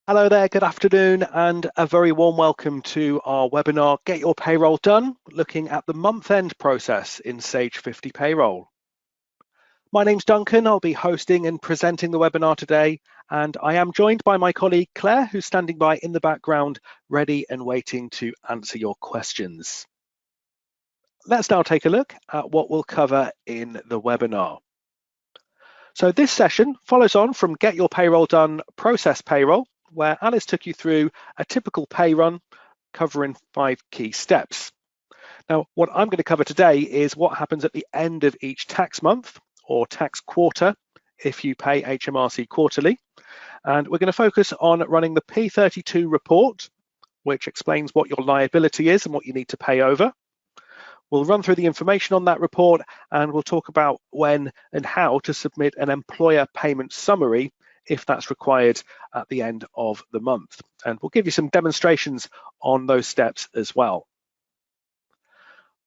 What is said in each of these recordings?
Hello there, good afternoon, and a very warm welcome to our webinar, Get Your Payroll Done, looking at the month-end process in Sage 50 Payroll. My name's Duncan, I'll be hosting and presenting the webinar today, and I am joined by my colleague Claire, who's standing by in the background, ready and waiting to answer your questions. Let's now take a look at what we'll cover in the webinar. So this session follows on from Get Your Payroll Done Process Payroll, where Alice took you through a typical pay run covering 5 key steps. Now, what I'm going to cover today is what happens at the end of each tax month or tax quarter if you pay HMRC quarterly. And we're going to focus on running the P32 report, which explains what your liability is and what you need to pay over. We'll run through the information on that report, and we'll talk about when and how to submit an employer payment summary if that's required at the end of the month. And we'll give you some demonstrations on those steps as well.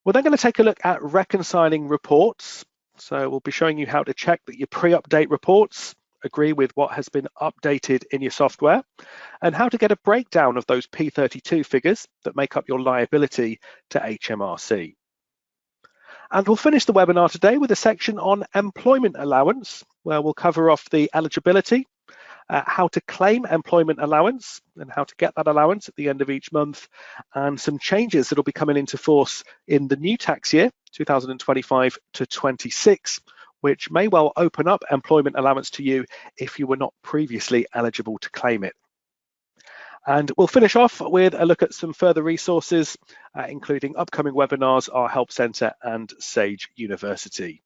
We're then going to take a look at reconciling reports. So we'll be showing you how to check that your pre-update reports agree with what has been updated in your software, and how to get a breakdown of those P32 figures that make up your liability to HMRC. And we'll finish the webinar today with a section on employment allowance, where we'll cover off the eligibility, how to claim employment allowance and how to get that allowance at the end of each month, and some changes that will be coming into force in the new tax year, 2025 to 26, which may well open up employment allowance to you if you were not previously eligible to claim it. And we'll finish off with a look at some further resources, including upcoming webinars, our Help Centre and Sage University.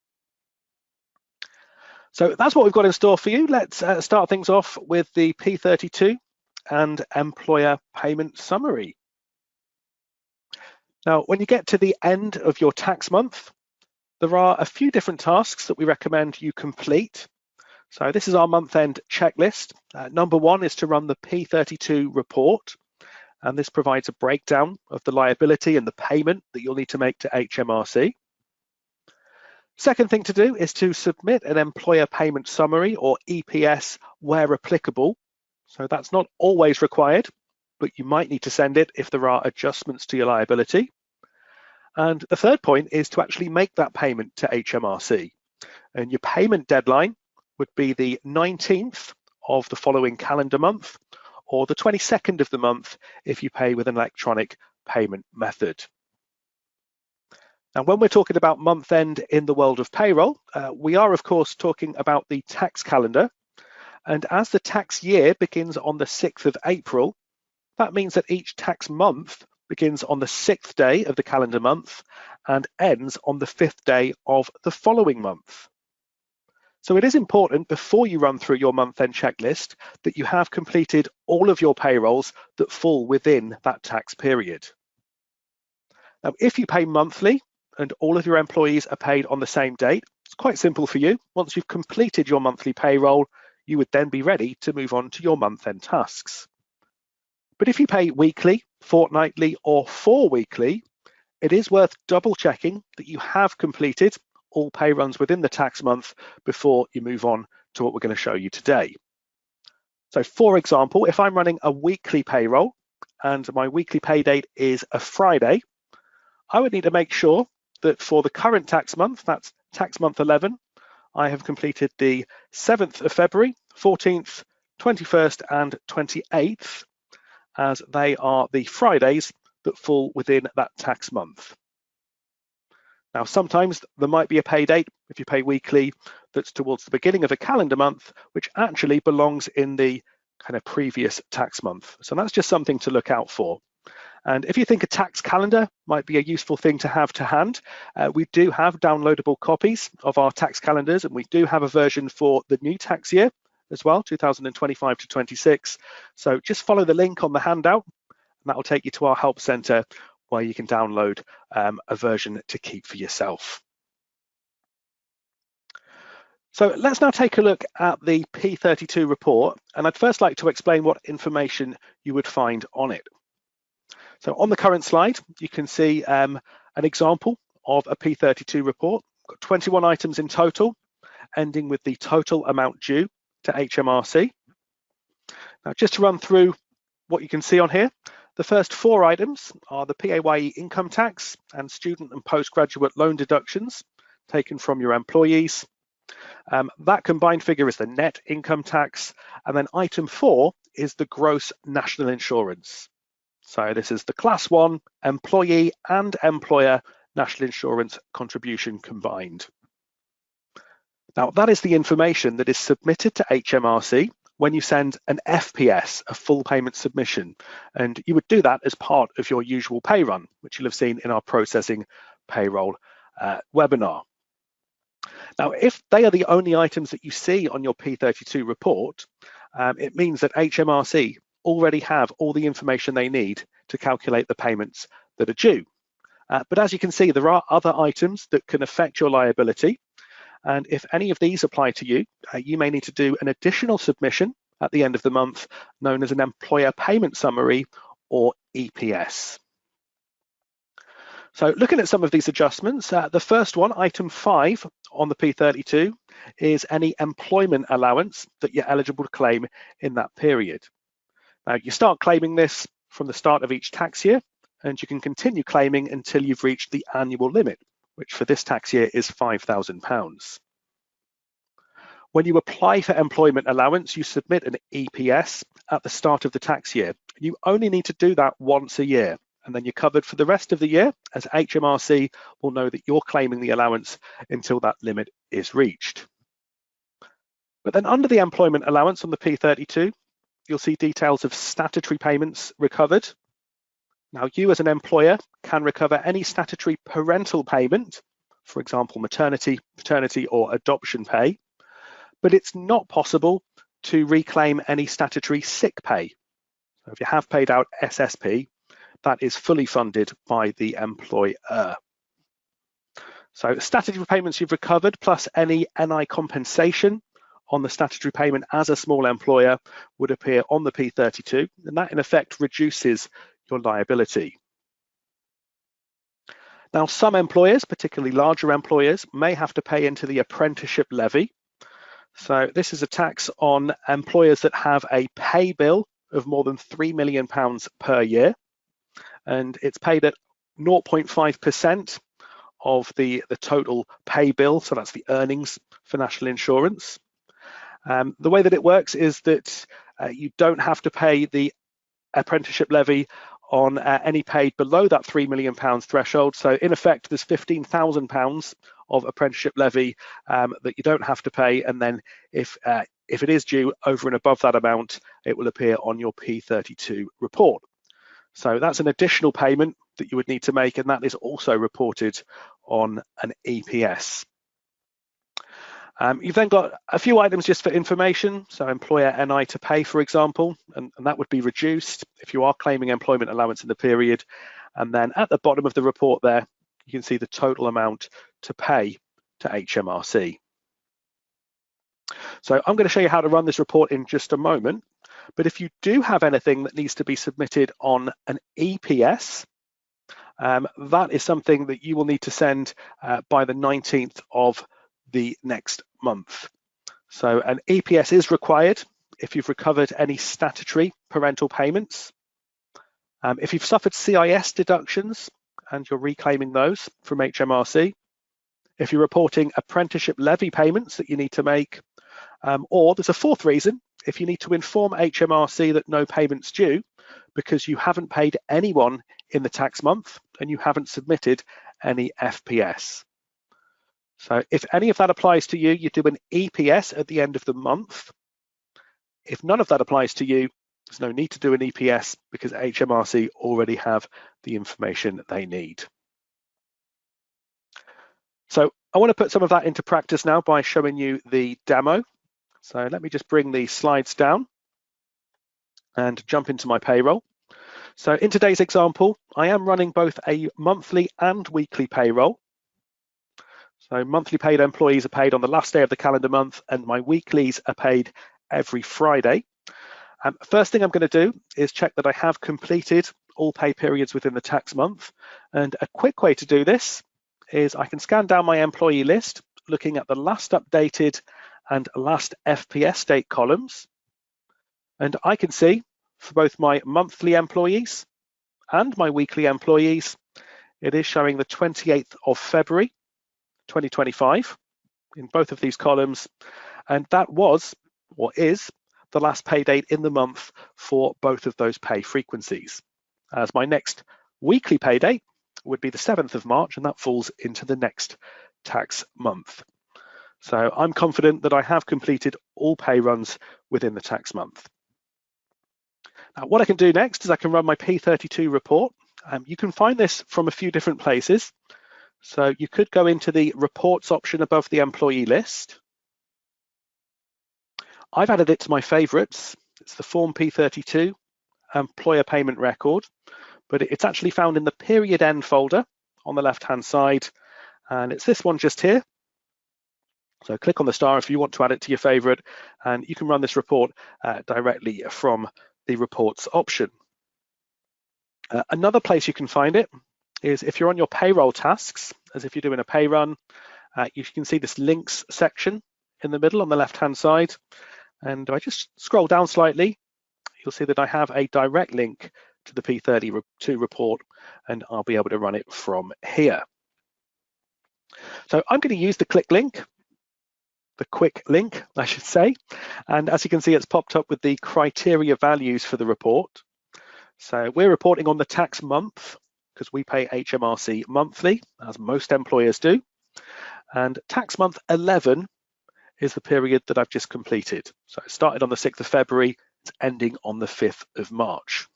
So that's what we've got in store for you. Let's start things off with the P32 and employer payment summary. Now, when you get to the end of your tax month, there are a few different tasks that we recommend you complete. So this is our month-end checklist. Number 1 is to run the P32 report, and this provides a breakdown of the liability and the payment that you'll need to make to HMRC. Second thing to do is to submit an employer payment summary, or EPS, where applicable. So that's not always required, but you might need to send it if there are adjustments to your liability. And the third point is to actually make that payment to HMRC. And your payment deadline would be the 19th of the following calendar month, or the 22nd of the month if you pay with an electronic payment method. Now, when we're talking about month end in the world of payroll, we are of course talking about the tax calendar. And as the tax year begins on the 6th of April, that means that each tax month begins on the 6th day of the calendar month and ends on the 5th day of the following month. So it is important before you run through your month-end checklist that you have completed all of your payrolls that fall within that tax period. Now, if you pay monthly and all of your employees are paid on the same date, it's quite simple for you. Once you've completed your monthly payroll, you would then be ready to move on to your month-end tasks. But if you pay weekly, fortnightly, or 4-weekly, it is worth double checking that you have completed all pay runs within the tax month before you move on to what we're going to show you today. So for example, if I'm running a weekly payroll and my weekly pay date is a Friday, I would need to make sure that for the current tax month, that's tax month 11, I have completed the 7th of February, 14th, 21st and 28th, as they are the Fridays that fall within that tax month. Now, sometimes there might be a pay date, if you pay weekly, that's towards the beginning of a calendar month, which actually belongs in the kind of previous tax month. So that's just something to look out for. And if you think a tax calendar might be a useful thing to have to hand, we do have downloadable copies of our tax calendars, and we do have a version for the new tax year as well, 2025 to 26. So just follow the link on the handout, and that will take you to our help center where you can download a version to keep for yourself. So let's now take a look at the P32 report, and I'd first like to explain what information you would find on it. So on the current slide, you can see an example of a P32 report. We've got 21 items in total, ending with the total amount due to HMRC. Now, just to run through what you can see on here, the first 4 items are the PAYE income tax and student and postgraduate loan deductions taken from your employees. That combined figure is the net income tax, and then item 4 is the gross national insurance. So this is the class 1 employee and employer national insurance contribution combined. Now, that is the information that is submitted to HMRC when you send an FPS, a full payment submission, and you would do that as part of your usual pay run, which you'll have seen in our processing payroll webinar. Now, if they are the only items that you see on your P32 report, it means that HMRC already have all the information they need to calculate the payments that are due. But as you can see, there are other items that can affect your liability. And if any of these apply to you, you may need to do an additional submission at the end of the month, known as an employer payment summary, or EPS. So looking at some of these adjustments, the first one, item 5 on the P32, is any employment allowance that you're eligible to claim in that period. Now, you start claiming this from the start of each tax year, and you can continue claiming until you've reached the annual limit, which for this tax year is £5,000. When you apply for employment allowance, you submit an EPS at the start of the tax year. You only need to do that once a year, and then you're covered for the rest of the year, as HMRC will know that you're claiming the allowance until that limit is reached. But then under the employment allowance on the P32, you'll see details of statutory payments recovered. Now, you as an employer can recover any statutory parental payment, for example, maternity, paternity, or adoption pay, but it's not possible to reclaim any statutory sick pay. So if you have paid out SSP, that is fully funded by the employer. So statutory payments you've recovered, plus any NI compensation on the statutory payment as a small employer, would appear on the P32, and that in effect reduces your liability. Now, some employers, particularly larger employers, may have to pay into the apprenticeship levy. So this is a tax on employers that have a pay bill of more than £3 million per year, and it's paid at 0.5% of the total pay bill, so that's the earnings for national insurance. The way that it works is that you don't have to pay the apprenticeship levy on any paid below that £3 million threshold. So in effect, there's £15,000 of apprenticeship levy that you don't have to pay, and then if it is due over and above that amount, it will appear on your P32 report. So that's an additional payment that you would need to make, and that is also reported on an EPS. You've then got a few items just for information, so employer NI to pay, for example, and that would be reduced if you are claiming employment allowance in the period. And then at the bottom of the report there, you can see the total amount to pay to HMRC. So I'm going to show you how to run this report in just a moment, but if you do have anything that needs to be submitted on an EPS, that is something that you will need to send by the 19th of the next month. So an EPS is required if you've recovered any statutory parental payments. If you've suffered CIS deductions and you're reclaiming those from HMRC, if you're reporting apprenticeship levy payments that you need to make, or there's a fourth reason, if you need to inform HMRC that no payment's due because you haven't paid anyone in the tax month and you haven't submitted any FPS. So if any of that applies to you, you do an EPS at the end of the month. If none of that applies to you, there's no need to do an EPS because HMRC already have the information they need. So I want to put some of that into practice now by showing you the demo. So let me just bring the slides down and jump into my payroll. So in today's example, I am running both a monthly and weekly payroll. So monthly paid employees are paid on the last day of the calendar month, and my weeklies are paid every Friday. First thing I'm going to do is check that I have completed all pay periods within the tax month. And a quick way to do this is I can scan down my employee list, looking at the last updated and last FPS date columns. And I can see for both my monthly employees and my weekly employees, it is showing the 28th of February 2025 in both of these columns, and that was or is the last pay date in the month for both of those pay frequencies. As my next weekly pay date would be the 7th of March, and that falls into the next tax month. So I'm confident that I have completed all pay runs within the tax month. Now, what I can do next is I can run my P32 report. You can find this from a few different places. So you could go into the reports option above the employee list. I've added it to my favorites. It's the Form P32 employer payment record, but it's actually found in the period end folder on the left-hand side, and it's this one just here. So click on the star if you want to add it to your favorite, and you can run this report directly from the reports option. Another place you can find it is if you're on your payroll tasks, as if you're doing a pay run, you can see this links section in the middle on the left-hand side. And if I just scroll down slightly, you'll see that I have a direct link to the P32 report, and I'll be able to run it from here. So I'm going to use the quick link, I should say. And as you can see, it's popped up with the criteria values for the report. So we're reporting on the tax month because we pay HMRC monthly, as most employers do. And tax month 11 is the period that I've just completed. So it started on the 6th of February, it's ending on the 5th of March.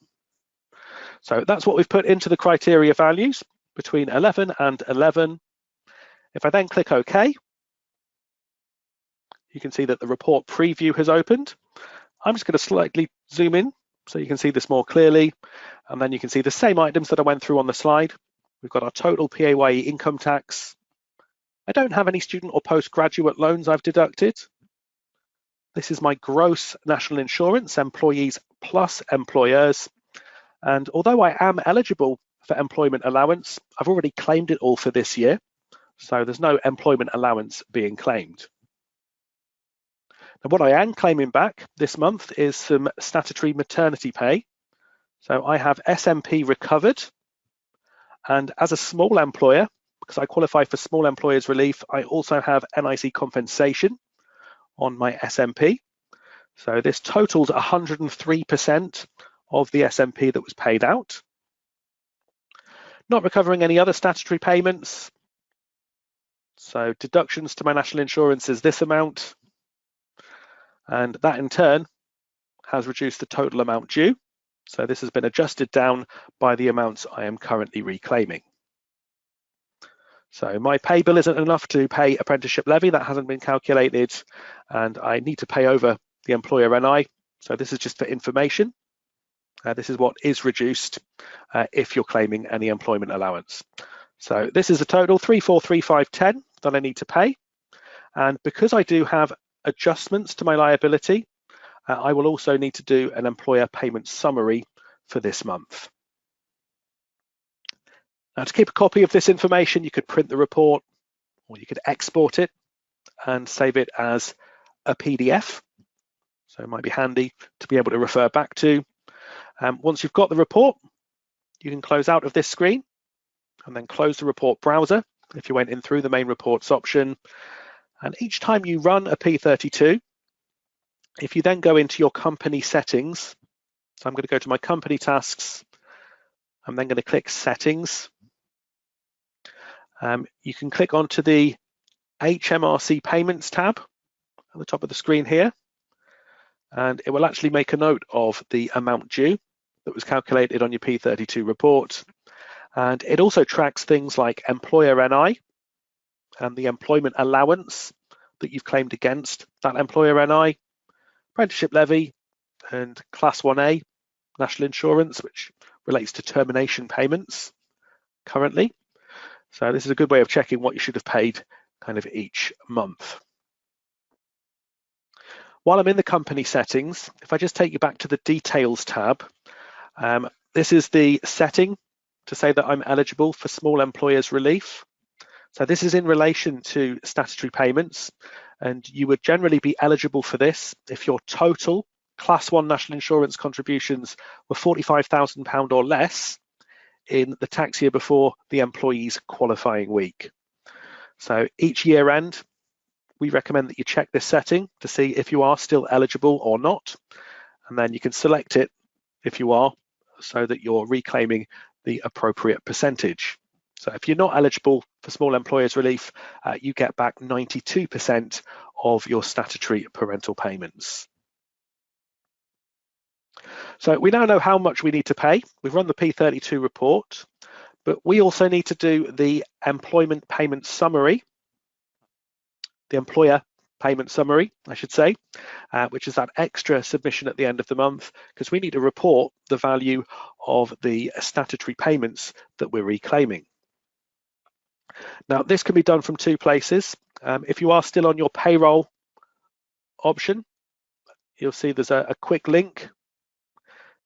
So that's what we've put into the criteria values between 11 and 11. If I then click OK, you can see that the report preview has opened. I'm just going to slightly zoom in so you can see this more clearly. And then you can see the same items that I went through on the slide. We've got our total PAYE income tax. I don't have any student or postgraduate loans I've deducted. This is my gross national insurance, employees plus employers. And although I am eligible for employment allowance, I've already claimed it all for this year. So there's no employment allowance being claimed. Now, what I am claiming back this month is some statutory maternity pay. So I have SMP recovered. And as a small employer, because I qualify for small employers relief, I also have NIC compensation on my SMP. So this totals 103% of the SMP that was paid out. Not recovering any other statutory payments. So deductions to my national insurance is this amount. And that in turn has reduced the total amount due. So this has been adjusted down by the amounts I am currently reclaiming. So my pay bill isn't enough to pay apprenticeship levy, that hasn't been calculated, and I need to pay over the employer NI. So this is just for information. This is what is reduced if you're claiming any employment allowance. So this is a total 343510 that I need to pay. And because I do have adjustments to my liability, I will also need to do an employer payment summary for this month. Now, to keep a copy of this information, you could print the report or you could export it and save it as a PDF. So it might be handy to be able to refer back to. Once you've got the report, you can close out of this screen and then close the report browser if you went in through the main reports option. And each time you run a P32, if you then go into your company settings, so I'm going to go to my company tasks, I'm then going to click settings. You can click onto the HMRC payments tab at the top of the screen here, and it will actually make a note of the amount due that was calculated on your P32 report. And it also tracks things like employer NI and the employment allowance that you've claimed against that employer NI, apprenticeship levy, and Class 1A national insurance, which relates to termination payments currently. So this is a good way of checking what you should have paid kind of each month. While I'm in the company settings, if I just take you back to the details tab, this is the setting to say that I'm eligible for small employers relief. So this is in relation to statutory payments, and you would generally be eligible for this if your total Class 1 national insurance contributions were £45,000 or less in the tax year before the employee's qualifying week. So each year end, we recommend that you check this setting to see if you are still eligible or not, and then you can select it if you are, so that you're reclaiming the appropriate percentage. So if you're not eligible for small employers relief, you get back 92% of your statutory parental payments. So we now know how much we need to pay. We've run the P32 report, but we also need to do the employment payment summary, the employer payment summary, I should say, which is that extra submission at the end of the month, because we need to report the value of the statutory payments that we're reclaiming. Now, this can be done from two places. If you are still on your payroll option, you'll see there's a quick link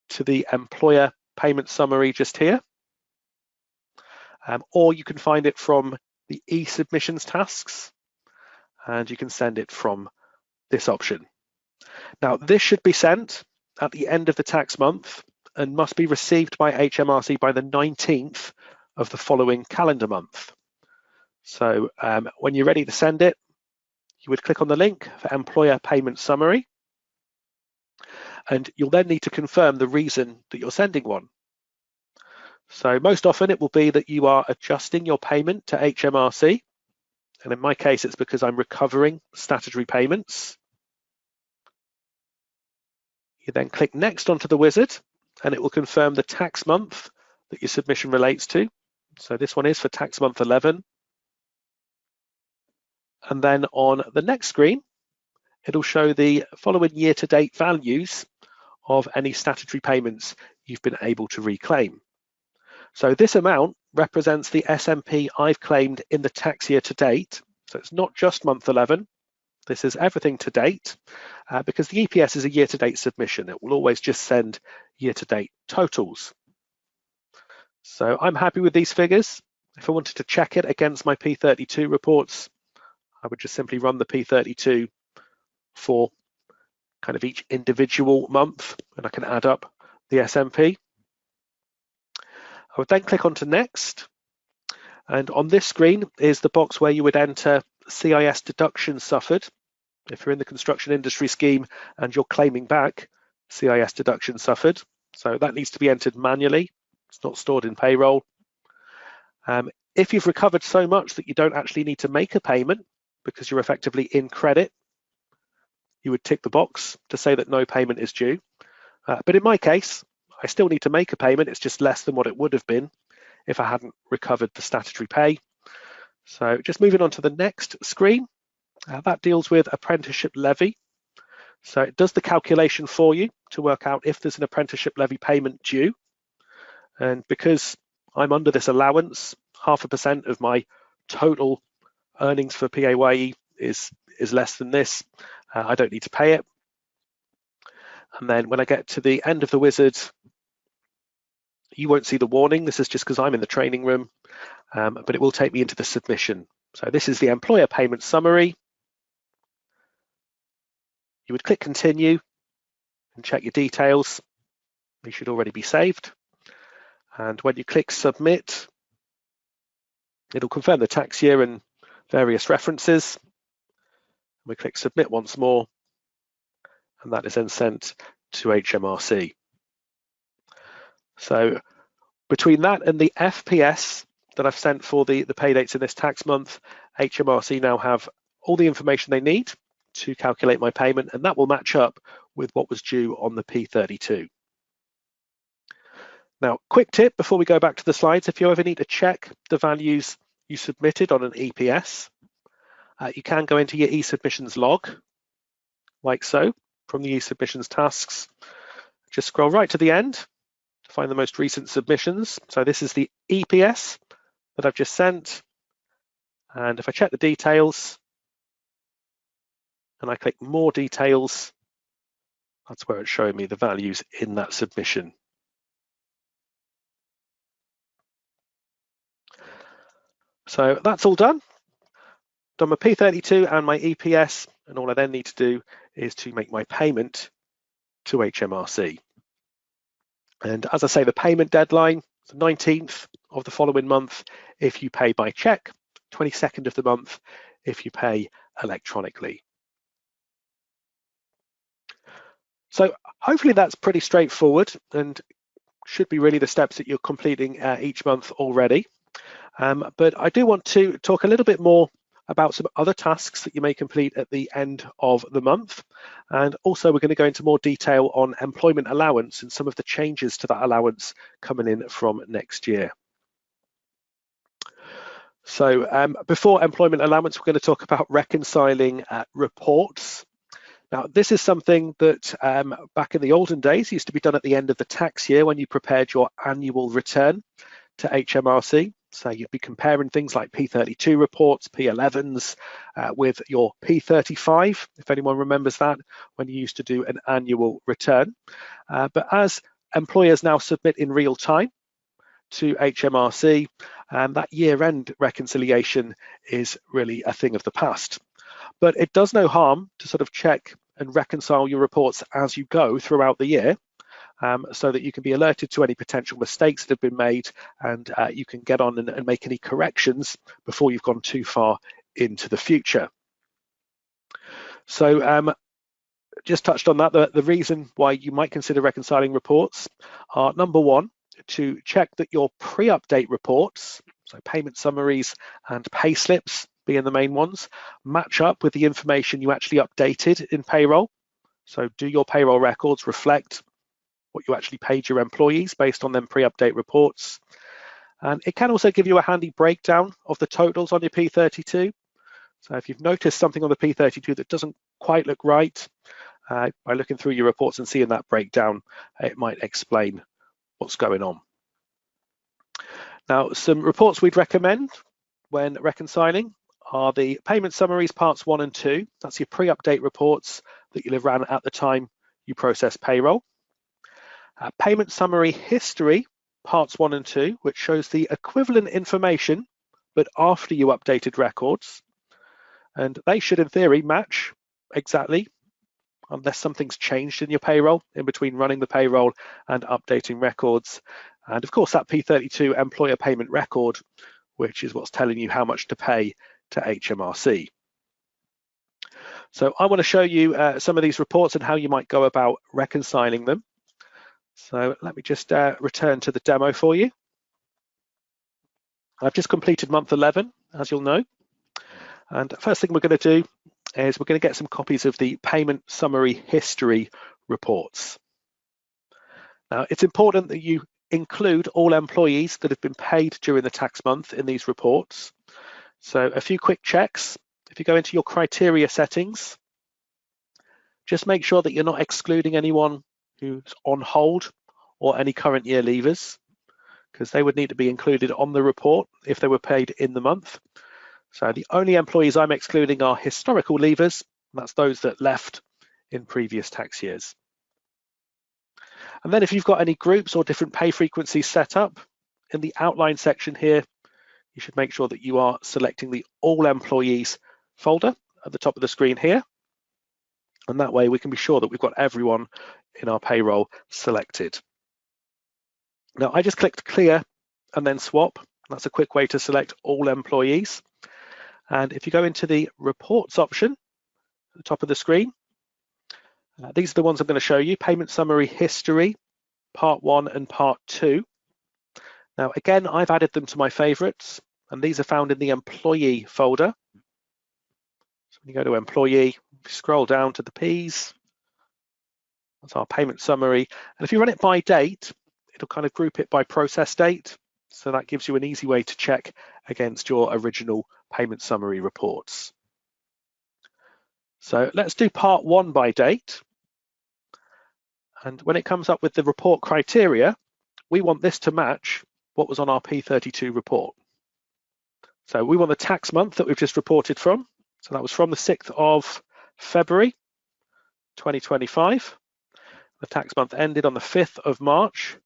to the employer payment summary just here, or you can find it from the e-submissions tasks, and you can send it from this option. Now, this should be sent at the end of the tax month and must be received by HMRC by the 19th of the following calendar month. So when you're ready to send it, you would click on the link for Employer Payment Summary, and you'll then need to confirm the reason that you're sending one. So most often it will be that you are adjusting your payment to HMRC, and in my case it's because I'm recovering statutory payments. You then click Next onto the wizard, and it will confirm the tax month that your submission relates to. So this one is for tax month 11. And then on the next screen, it'll show the following year-to-date values of any statutory payments you've been able to reclaim. So this amount represents the SMP I've claimed in the tax year to date. So it's not just month 11. This is everything to date, because the EPS is a year-to-date submission. It will always just send year-to-date totals. So I'm happy with these figures. If I wanted to check it against my P32 reports, I would just simply run the P32 for kind of each individual month, and I can add up the SMP. I would then click onto Next, and on this screen is the box where you would enter CIS deductions suffered. If you're in the construction industry scheme and you're claiming back CIS deductions suffered, so that needs to be entered manually. It's not stored in payroll. If you've recovered so much that you don't actually need to make a payment because you're effectively in credit, you would tick the box to say that no payment is due. But in my case, I still need to make a payment. It's just less than what it would have been if I hadn't recovered the statutory pay. So just moving on to the next screen, that deals with apprenticeship levy. So it does the calculation for you to work out if there's an apprenticeship levy payment due. And because I'm under this allowance, 0.5% of my total earnings for PAYE is less than this. I don't need to pay it. And then when I get to the end of the wizard, you won't see the warning. This is just because I'm in the training room, but it will take me into the submission. So this is the employer payment summary. You would click continue and check your details. They should already be saved. And when you click submit, it'll confirm the tax year and various references. We click submit once more, and that is then sent to HMRC. So between that and the FPS that I've sent for the pay dates in this tax month, HMRC now have all the information they need to calculate my payment, and that will match up with what was due on the P32. Now, quick tip before we go back to the slides: if you ever need to check the values you submitted on an EPS, you can go into your e-submissions log, like so, from the e-submissions tasks. Just scroll right to the end to find the most recent submissions. So this is the EPS that I've just sent. And if I check the details and I click more details, that's where it's showing me the values in that submission. So that's all done. Done my P32 and my EPS, and all I then need to do is to make my payment to HMRC. And as I say, the payment deadline is the 19th of the following month if you pay by cheque, 22nd of the month if you pay electronically. So hopefully that's pretty straightforward and should be really the steps that you're completing each month already. But I do want to talk a little bit more about some other tasks that you may complete at the end of the month. And also we're going to go into more detail on employment allowance and some of the changes to that allowance coming in from next year. So before employment allowance, we're going to talk about reconciling reports. Now, this is something that back in the olden days used to be done at the end of the tax year when you prepared your annual return to HMRC. So you'd be comparing things like P32 reports, P11s with your P35, if anyone remembers that, when you used to do an annual return. But as employers now submit in real time to HMRC, that year-end reconciliation is really a thing of the past. But it does no harm to sort of check and reconcile your reports as you go throughout the year, so that you can be alerted to any potential mistakes that have been made, and you can get on and make any corrections before you've gone too far into the future. So just touched on that, the reason why you might consider reconciling reports are, number one, to check that your pre-update reports, so payment summaries and pay slips being the main ones, match up with the information you actually updated in payroll. So do your payroll records reflect what you actually paid your employees based on them pre-update reports? And it can also give you a handy breakdown of the totals on your P32. So if you've noticed something on the P32 that doesn't quite look right, by looking through your reports and seeing that breakdown, it might explain what's going on. Now, some reports we'd recommend when reconciling are the payment summaries parts 1 and 2. That's your pre-update reports that you'll have ran at the time you process payroll. Payment summary history parts 1 and 2, which shows the equivalent information but after you updated records, and they should in theory match exactly, unless something's changed in your payroll in between running the payroll and updating records. And of course that P32 employer payment record, which is what's telling you how much to pay to HMRC. So I want to show you some of these reports and how you might go about reconciling them. So let me just return to the demo for you. I've just completed month 11, as you'll know. And the first thing we're going to do is we're going to get some copies of the payment summary history reports. Now, it's important that you include all employees that have been paid during the tax month in these reports. So a few quick checks. If you go into your criteria settings, just make sure that you're not excluding anyone who's on hold or any current year leavers, because they would need to be included on the report if they were paid in the month. So the only employees I'm excluding are historical leavers, and that's those that left in previous tax years. And then if you've got any groups or different pay frequencies set up, in the outline section here, you should make sure that you are selecting the All Employees folder at the top of the screen here. And that way we can be sure that we've got everyone in our payroll selected. Now I just clicked clear and then swap. That's a quick way to select all employees. And if you go into the reports option at the top of the screen, these are the ones I'm going to show you: payment summary history, part 1 and part 2. Now again, I've added them to my favorites, and these are found in the employee folder. So when you go to employee, scroll down to the P's. That's our payment summary. And if you run it by date, it'll kind of group it by process date. So that gives you an easy way to check against your original payment summary reports. So let's do part 1 by date. And when it comes up with the report criteria, we want this to match what was on our P32 report. So we want the tax month that we've just reported from. So that was from the 6th of February, 2025. The tax month ended on the 5th of March,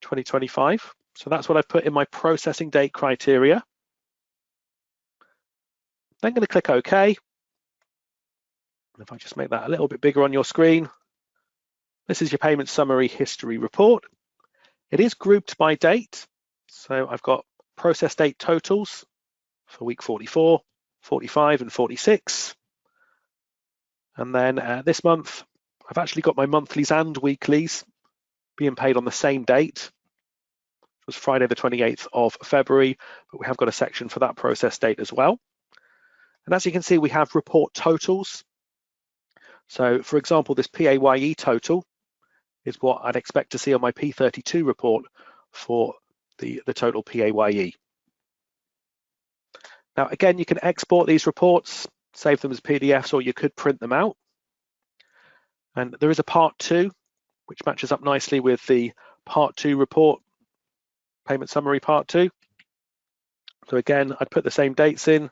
2025. So that's what I've put in my processing date criteria. Then I'm going to click OK. And if I just make that a little bit bigger on your screen, This is your payment summary history report. It is grouped by date. So I've got process date totals for week 44, 45 and 46. And then this month, I've actually got my monthlies and weeklies being paid on the same date. It was Friday the 28th of February, but we have got a section for that process date as well. And as you can see, we have report totals. So for example, this PAYE total is what I'd expect to see on my P32 report for the total PAYE. Now, again, you can export these reports, save them as PDFs, or you could print them out. And there is a part 2, which matches up nicely with the part 2 report, payment summary part 2. So again, I'd put the same dates in.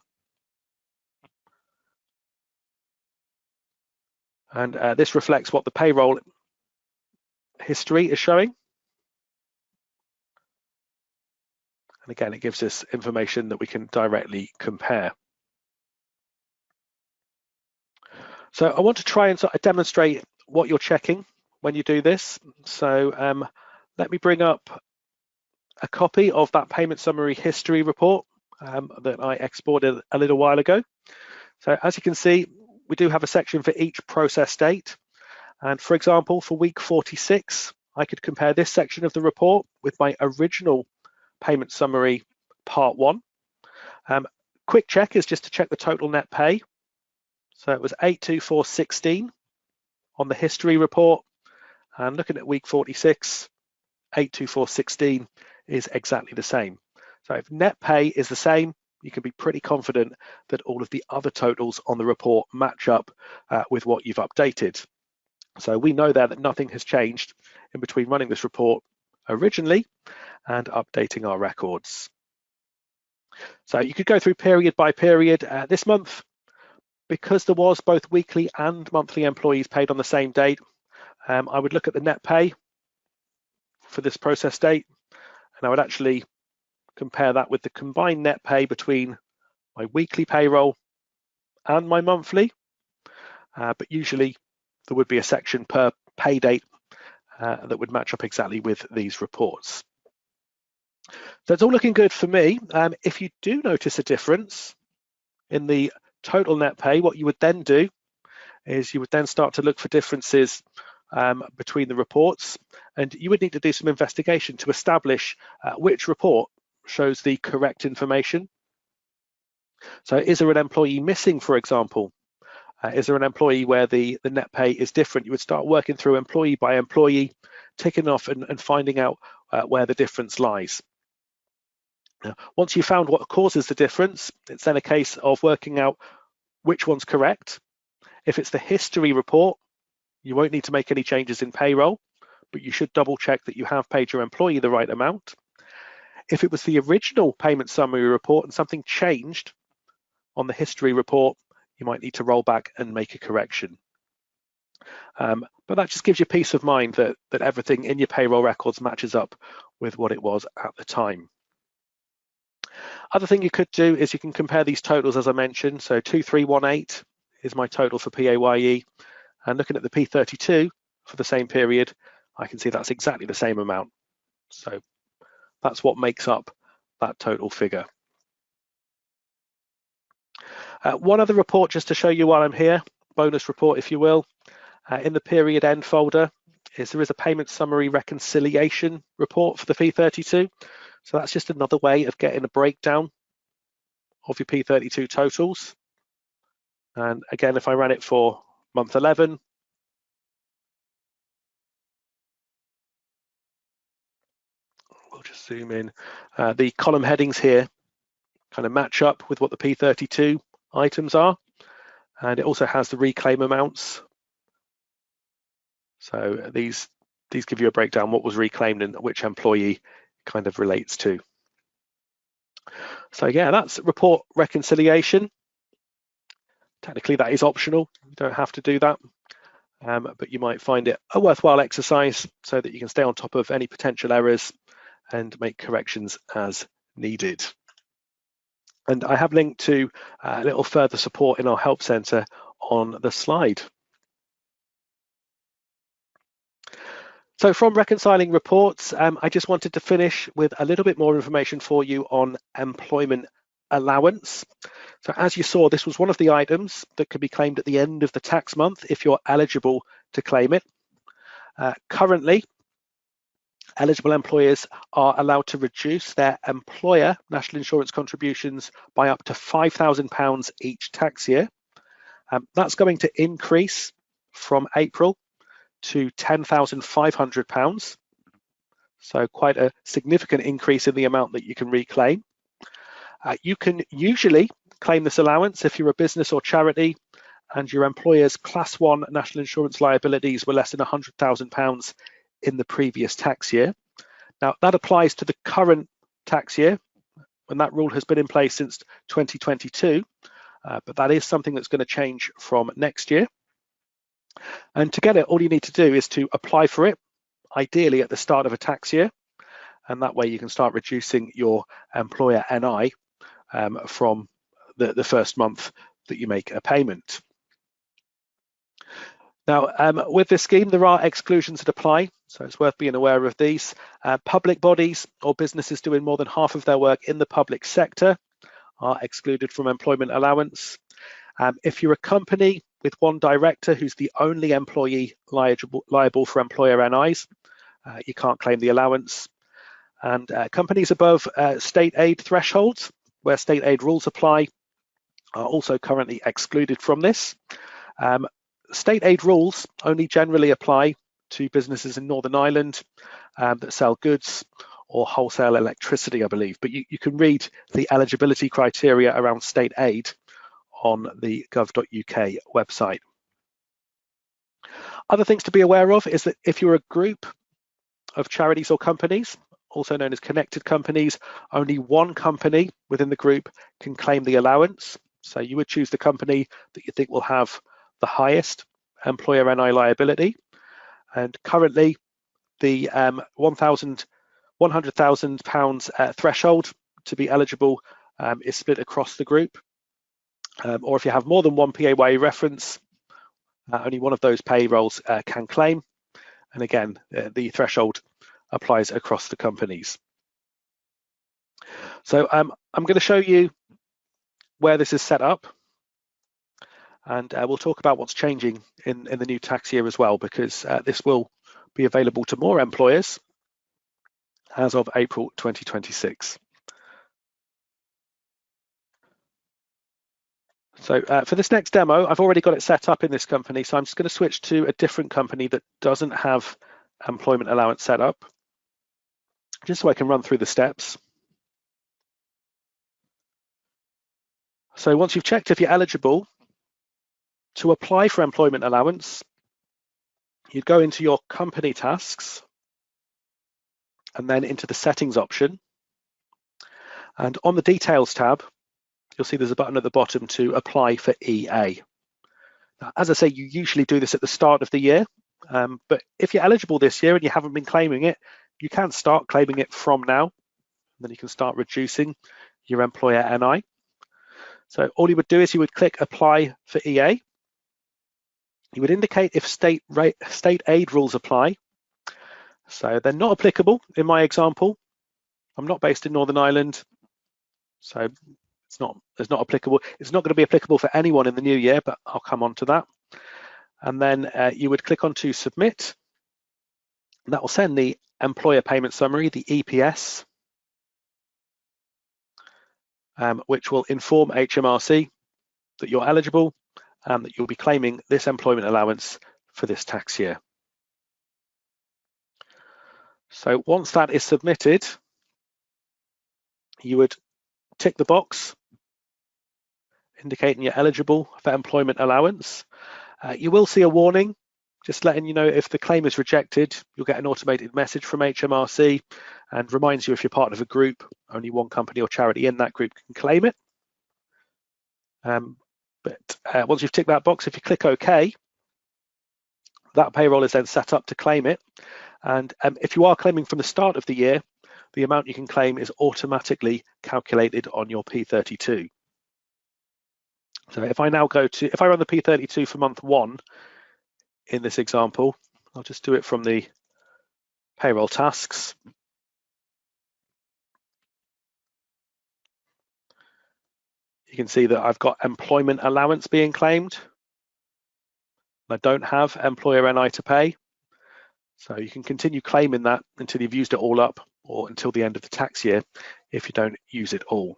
And this reflects what the payroll history is showing. And again, it gives us information that we can directly compare. So I want to try and sort of demonstrate what you're checking when you do this. So let me bring up a copy of that payment summary history report that I exported a little while ago. So as you can see, we do have a section for each process date. And for example, for week 46, I could compare this section of the report with my original payment summary part 1. Quick check is just to check the total net pay. So it was 824.16 on the history report, and looking at week 46, 824.16 is exactly the same. So if net pay is the same, you can be pretty confident that all of the other totals on the report match up with what you've updated. So we know there that nothing has changed in between running this report originally and updating our records. So you could go through period by period. This month, because there was both weekly and monthly employees paid on the same date, I would look at the net pay for this process date, and I would actually compare that with the combined net pay between my weekly payroll and my monthly. But usually there would be a section per pay date that would match up exactly with these reports. So it's all looking good for me. If you do notice a difference in the total net pay, what you would then do is you would then start to look for differences between the reports, and you would need to do some investigation to establish which report shows the correct information. So is there an employee missing, for example? Is there an employee where the net pay is different? You would start working through employee by employee, ticking off and finding out where the difference lies. Once you've found what causes the difference, it's then a case of working out which one's correct. If it's the history report, you won't need to make any changes in payroll, but you should double check that you have paid your employee the right amount. If it was the original payment summary report and something changed on the history report, you might need to roll back and make a correction. But that just gives you peace of mind that everything in your payroll records matches up with what it was at the time. Other thing you could do is you can compare these totals, as I mentioned. So 2318 is my total for PAYE, and looking at the P32 for the same period, I can see that's exactly the same amount. So that's what makes up that total figure. One other report just to show you while I'm here, bonus report if you will, in the period end folder there is a payment summary reconciliation report for the P32. So that's just another way of getting a breakdown of your P32 totals. And again, if I ran it for month 11, we'll just zoom in. The column headings here kind of match up with what the P32 items are. And it also has the reclaim amounts. So these give you a breakdown what was reclaimed and which employee kind of relates to. So yeah, that's report reconciliation. Technically that is optional, you don't have to do that, but you might find it a worthwhile exercise so that you can stay on top of any potential errors and make corrections as needed. And I have linked to a little further support in our help center on the slide. So from reconciling reports, I just wanted to finish with a little bit more information for you on employment allowance. So as you saw, this was one of the items that could be claimed at the end of the tax month if you're eligible to claim it. Currently, eligible employers are allowed to reduce their employer national insurance contributions by up to £5,000 each tax year. That's going to increase from April to £10,500. So quite a significant increase in the amount that you can reclaim. You can usually claim this allowance if you're a business or charity and your employer's Class 1 national insurance liabilities were less than £100,000 in the previous tax year. Now, that applies to the current tax year, and that rule has been in place since 2022, but that is something that's going to change from next year. And to get it, all you need to do is to apply for it, ideally at the start of a tax year, and that way you can start reducing your employer NI from the first month that you make a payment. Now, with this scheme, there are exclusions that apply, so it's worth being aware of these. Public bodies or businesses doing more than half of their work in the public sector are excluded from employment allowance. If you're a company with one director who's the only employee liable for employer NIs, you can't claim the allowance. And companies above state aid thresholds, where state aid rules apply, are also currently excluded from this. State aid rules only generally apply to businesses in Northern Ireland that sell goods or wholesale electricity, I believe, but you can read the eligibility criteria around state aid on the gov.uk website. Other things to be aware of is that if you're a group of charities or companies, also known as connected companies, only one company within the group can claim the allowance. So you would choose the company that you think will have the highest employer NI liability. And currently, the £100,000 threshold to be eligible is split across the group. Or if you have more than one PAYE reference, only one of those payrolls can claim. And again, the threshold applies across the companies. So I'm going to show you where this is set up. And we'll talk about what's changing in the new tax year as well, because this will be available to more employers as of April 2026. So for this next demo, I've already got it set up in this company, so I'm just going to switch to a different company that doesn't have employment allowance set up, just so I can run through the steps. So once you've checked if you're eligible, to apply for employment allowance, you'd go into your company tasks and then into the settings option. And on the details tab, you'll see there's a button at the bottom to apply for EA. Now, as I say, you usually do this at the start of the year, but if you're eligible this year and you haven't been claiming it, you can start claiming it from now. And then you can start reducing your employer NI. So all you would do is you would click apply for EA. You would indicate if state aid rules apply. So they're not applicable in my example. I'm not based in Northern Ireland, so it's not applicable. It's not going to be applicable for anyone in the new year, but I'll come on to that. And then you would click on to submit. And that will send the employer payment summary, the EPS, which will inform HMRC that you're eligible and that you'll be claiming this employment allowance for this tax year. So once that is submitted, you would tick the box indicating you're eligible for employment allowance. You will see a warning just letting you know if the claim is rejected. You'll get an automated message from HMRC and reminds you if you're part of a group, only one company or charity in that group can claim it. But once you've ticked that box, if you click OK, that payroll is then set up to claim it. And if you are claiming from the start of the year, the amount you can claim is automatically calculated on your P32. So if I now if I run the P32 for month 1 in this example, I'll just do it from the payroll tasks. You can see that I've got employment allowance being claimed. I don't have employer NI to pay. So you can continue claiming that until you've used it all up, or until the end of the tax year if you don't use it all.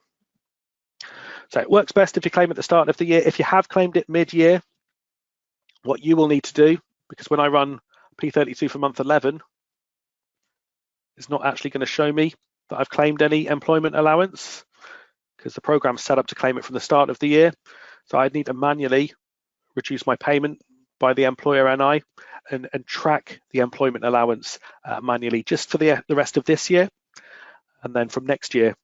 So it works best if you claim at the start of the year. If you have claimed it mid-year, what you will need to do, because when I run P32 for month 11, it's not actually going to show me that I've claimed any employment allowance, because the program's set up to claim it from the start of the year. So I'd need to manually reduce my payment by the employer NI and track the employment allowance manually just for the rest of this year. And then from next year,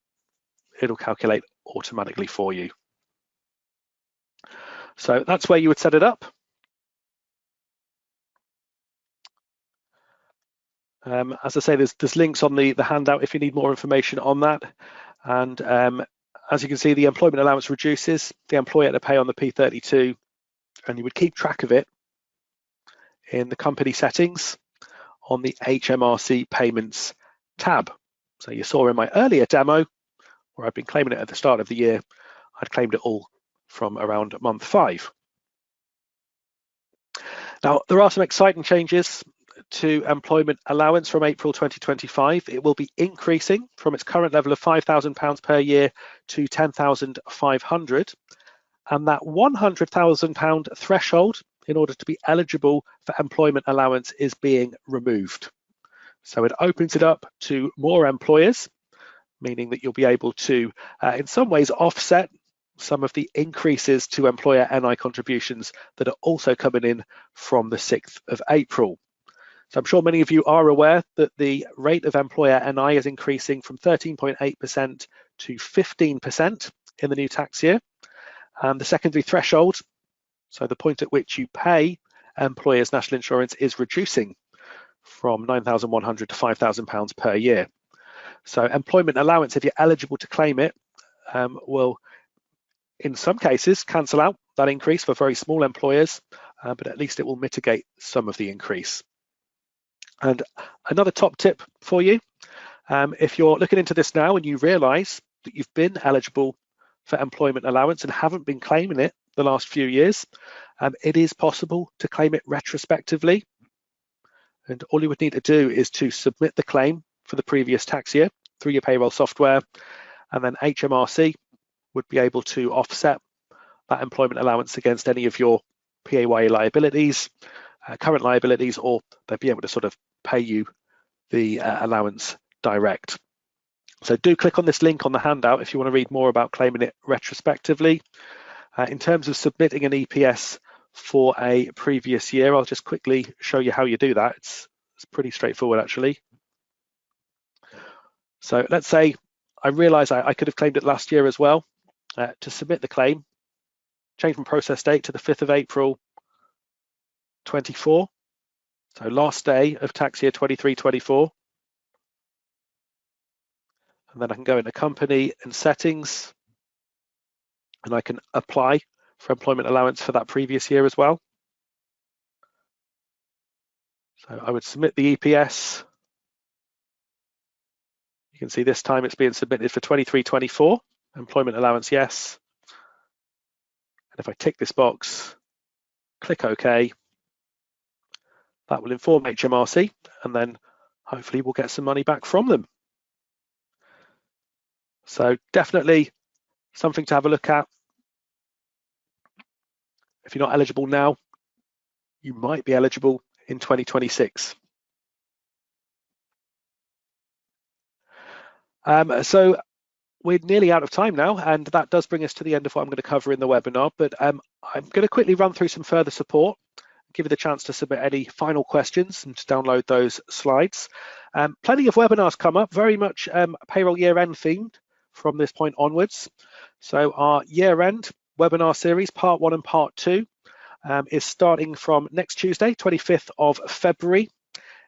it'll calculate automatically for you. So that's where you would set it up. As I say, there's links on the handout if you need more information on that. And as you can see, the employment allowance reduces the employer to pay on the P32, and you would keep track of it in the company settings on the HMRC payments tab. So you saw in my earlier demo where I've been claiming it at the start of the year, I'd claimed it all from around month 5. Now, there are some exciting changes to employment allowance from April 2025. It will be increasing from its current level of £5,000 per year to £10,500, and that £100,000 threshold in order to be eligible for employment allowance is being removed. So it opens it up to more employers, meaning that you'll be able to, in some ways, offset some of the increases to employer NI contributions that are also coming in from the 6th of April. So I'm sure many of you are aware that the rate of employer NI is increasing from 13.8% to 15% in the new tax year. And the secondary threshold, so the point at which you pay employers' national insurance, is reducing from £9,100 to £5,000 per year. So employment allowance, if you're eligible to claim it, will in some cases cancel out that increase for very small employers, but at least it will mitigate some of the increase. And another top tip for you, if you're looking into this now and you realise that you've been eligible for employment allowance and haven't been claiming it the last few years, it is possible to claim it retrospectively. And all you would need to do is to submit the claim for the previous tax year through your payroll software, and then HMRC would be able to offset that employment allowance against any of your PAYE liabilities, current liabilities, or they'd be able to sort of pay you the allowance direct. So do click on this link on the handout if you want to read more about claiming it retrospectively. In terms of submitting an EPS for a previous year, I'll just quickly show you how you do that. It's pretty straightforward actually. So let's say I realise I could have claimed it last year as well. To submit the claim, change from process date to the 5th of April 24. So last day of tax year 23-24. And then I can go into company and settings, and I can apply for employment allowance for that previous year as well. So I would submit the EPS. You can see this time it's being submitted for 23-24, employment allowance, yes. And if I tick this box, click OK, that will inform HMRC, and then hopefully we'll get some money back from them. So definitely something to have a look at. If you're not eligible now, you might be eligible in 2026. So we're nearly out of time now, and that does bring us to the end of what I'm going to cover in the webinar, but I'm going to quickly run through some further support, give you the chance to submit any final questions and to download those slides. Plenty of webinars come up, very much payroll year-end themed from this point onwards. So our year-end webinar series, part 1 and part 2, is starting from next Tuesday, 25th of February.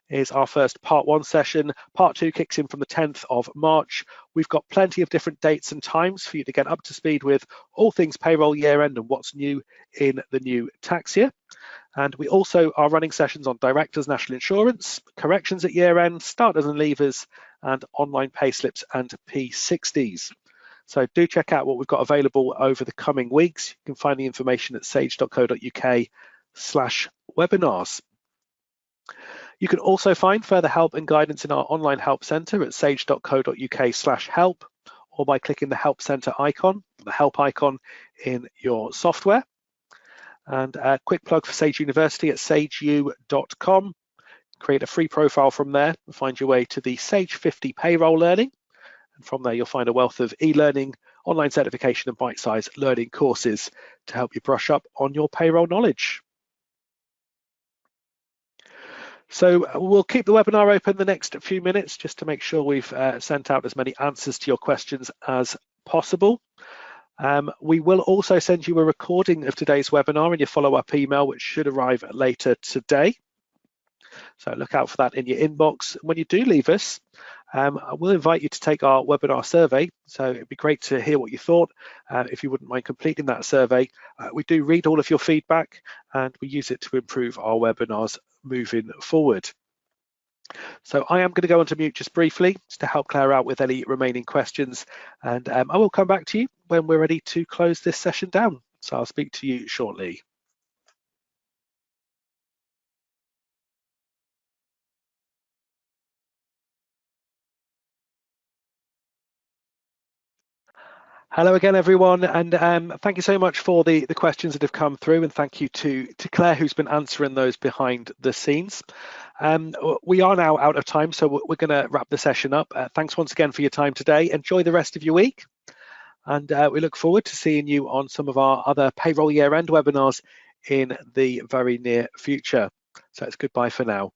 Is our first part 1 session. Part 2 kicks in from the 10th of March. We've got plenty of different dates and times for you to get up to speed with all things payroll year end and what's new in the new tax year. And we also are running sessions on directors' national insurance, corrections at year end, starters and leavers, and online payslips and P60s. So do check out what we've got available over the coming weeks. You can find the information at sage.co.uk/webinars. You can also find further help and guidance in our online help centre at sage.co.uk/help, or by clicking the help centre icon, the help icon in your software. And a quick plug for Sage University at sageu.com. Create a free profile from there and find your way to the Sage 50 Payroll Learning. And from there, you'll find a wealth of e-learning, online certification and bite-sized learning courses to help you brush up on your payroll knowledge. So we'll keep the webinar open the next few minutes just to make sure we've sent out as many answers to your questions as possible. We will also send you a recording of today's webinar in your follow-up email, which should arrive later today. So look out for that in your inbox. When you do leave us, I will invite you to take our webinar survey. So it'd be great to hear what you thought. If you wouldn't mind completing that survey, we do read all of your feedback and we use it to improve our webinars moving forward. So I am going to go on to mute just briefly to help Claire out with any remaining questions, and I will come back to you when we're ready to close this session down. So I'll speak to you shortly. Hello again, everyone, and thank you so much for the questions that have come through, and thank you to Claire, who's been answering those behind the scenes. We are now out of time, so we're going to wrap the session up. Thanks once again for your time today. Enjoy the rest of your week, and we look forward to seeing you on some of our other payroll year-end webinars in the very near future. So it's goodbye for now.